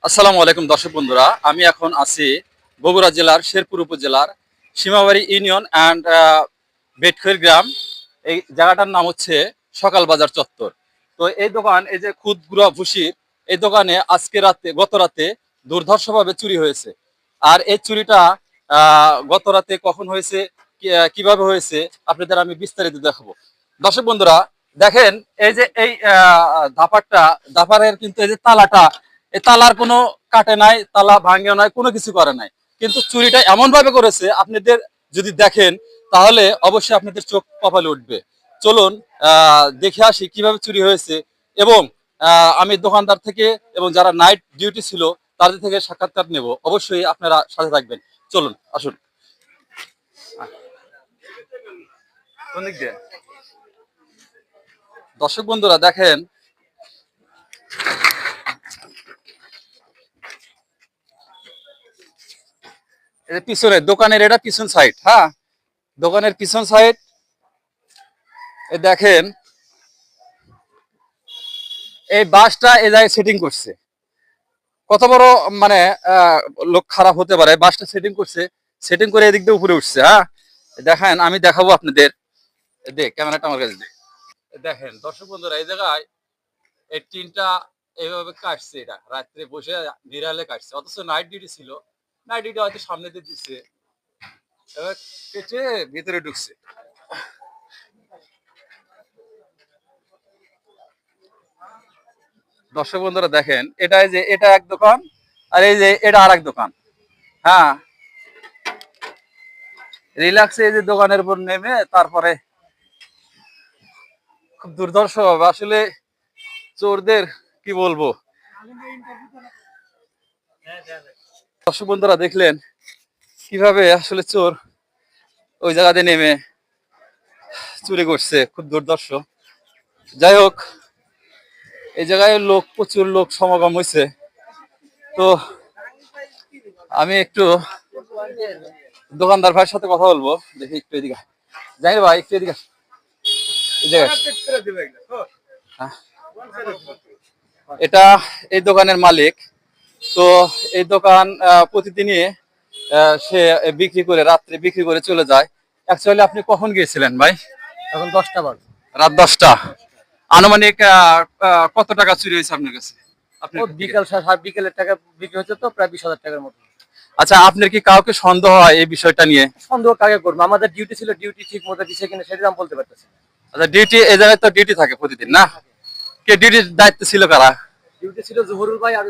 আসসালামু আলাইকুম দর্শক বন্ধুরা, আমি এখন আছি বগুড়া জেলার শেরপুর উপজেলার সীমাবাড়ি ইউনিয়ন অ্যান্ড বেটখৈর গ্রাম। এই জায়গাটার নাম হচ্ছে সকাল বাজার চত্বর। তো এই দোকান, এই যে খুদগুড়া ভুসির এই দোকানে গত রাতে দুর্ধর্ষভাবে চুরি হয়েছে। আর এই চুরিটা গত রাতে কখন হয়েছে, কিভাবে হয়েছে আপনাদের আমি বিস্তারিত দেখাবো। দর্শক বন্ধুরা দেখেন, এই যে এই দাপারের কিন্তু এই যে তালাটা, এই তালার কোনো কাটে নাই, তালা ভাঙেও নাই, কোনো কিছু করে নাই, কিন্তু চুরিটা এমন ভাবে করেছে আপনাদের যদি দেখেন তাহলে অবশ্যই আপনাদের চোখ কপালে উঠবে। চলুন দেখে আসি কিভাবে চুরি হয়েছে, এবং আমি দোকানদার থেকে এবং যারা নাইট ডিউটি ছিল তাদের থেকে সাক্ষাৎকার নেব। অবশ্যই আপনারা সাথে থাকবেন। চলুন আসুন। কোন দিক দিয়ে? দর্শক বন্ধুরা দেখেন, এটা পিছনে দোকানের, এটা পিছন সাইড। হ্যাঁ, দোকানের পিছন সাইড। দেখেন এই বাসটা এই জায়গায় সেটিং করছে। কত বড় মানে লোক খারাপ হতে পারে, বাসটা সেটিং করছে, সেটিং করে এদিক দিয়ে উপরে উঠছে। হ্যাঁ, দেখেন আমি দেখাবো আপনাদের। দেখ ক্যামেরাটা আমার কাছে দেখ। দেখেন দর্শক বন্ধুরা, এই জায়গায় এই টিনটা এইভাবে কাটছে, এটা রাত্রে বসে নিরালে কাটছে, অথচ নাইট ডিউটি ছিল। নাইট ডিউটি হয়তো সামনে দিয়ে দিচ্ছে, এবার কেটে ভিতরে ঢুকছে। দর্শক বন্ধুরা দেখেন, এটা এক দোকান, আর এই যে এটা আর এক দোকান। হ্যাঁ, রিল্যাক্সে এই যে দোকানের উপর নেমে তারপরে খুব দুর্ধর্ষ ভাবে আসলে চোরদের কি বলবো। দর্শক বন্ধুরা দেখলেন কিভাবে আসলে চোর ওই জায়গাতে নেমে চুরি করছে, খুব দুর্ধর্ষ। যাই হোক, এই জায়গায় প্রচুর লোক সমাগম হয়েছে। তো আমি একটু দোকানদার ভাইয়ের সাথে কথা বলবো, দেখি একটু এদিকে। জাহির ভাই একটু এদিকে। এই জায়গায় হ্যাঁ, এটা এই দোকানের মালিক। তো এই দোকান প্রতিদিনই সে বিক্রি করে, রাত্রে বিক্রি করে চলে যায়। অ্যাকচুয়ালি আপনি কখন গিয়েছিলেন ভাই? এখন 10টা বাজে। রাত 10টা। আনুমানিক কত টাকা চুরি হয়েছে আপনার কাছে? আপনার বিকেলের টাকা বিক্রি হচ্ছে, তো প্রায় 20,000 টাকার মতো। আচ্ছা, আপনার কি কাউকে সন্দেহ হয় এই বিষয়টা নিয়ে? সন্দেহ কাকে করবো? আমাদের ডিউটি ছিল, ডিউটি ঠিক মতো দিছে কিনা সেটা আমি বলতে পারতেছি না। আচ্ছা, ডিউটি এই জায়গায় তো ডিউটি থাকে প্রতিদিন না? কে ডিউটির দায়িত্ব ছিল কারা? ডিউটি ছিল জহুরুল ভাই আর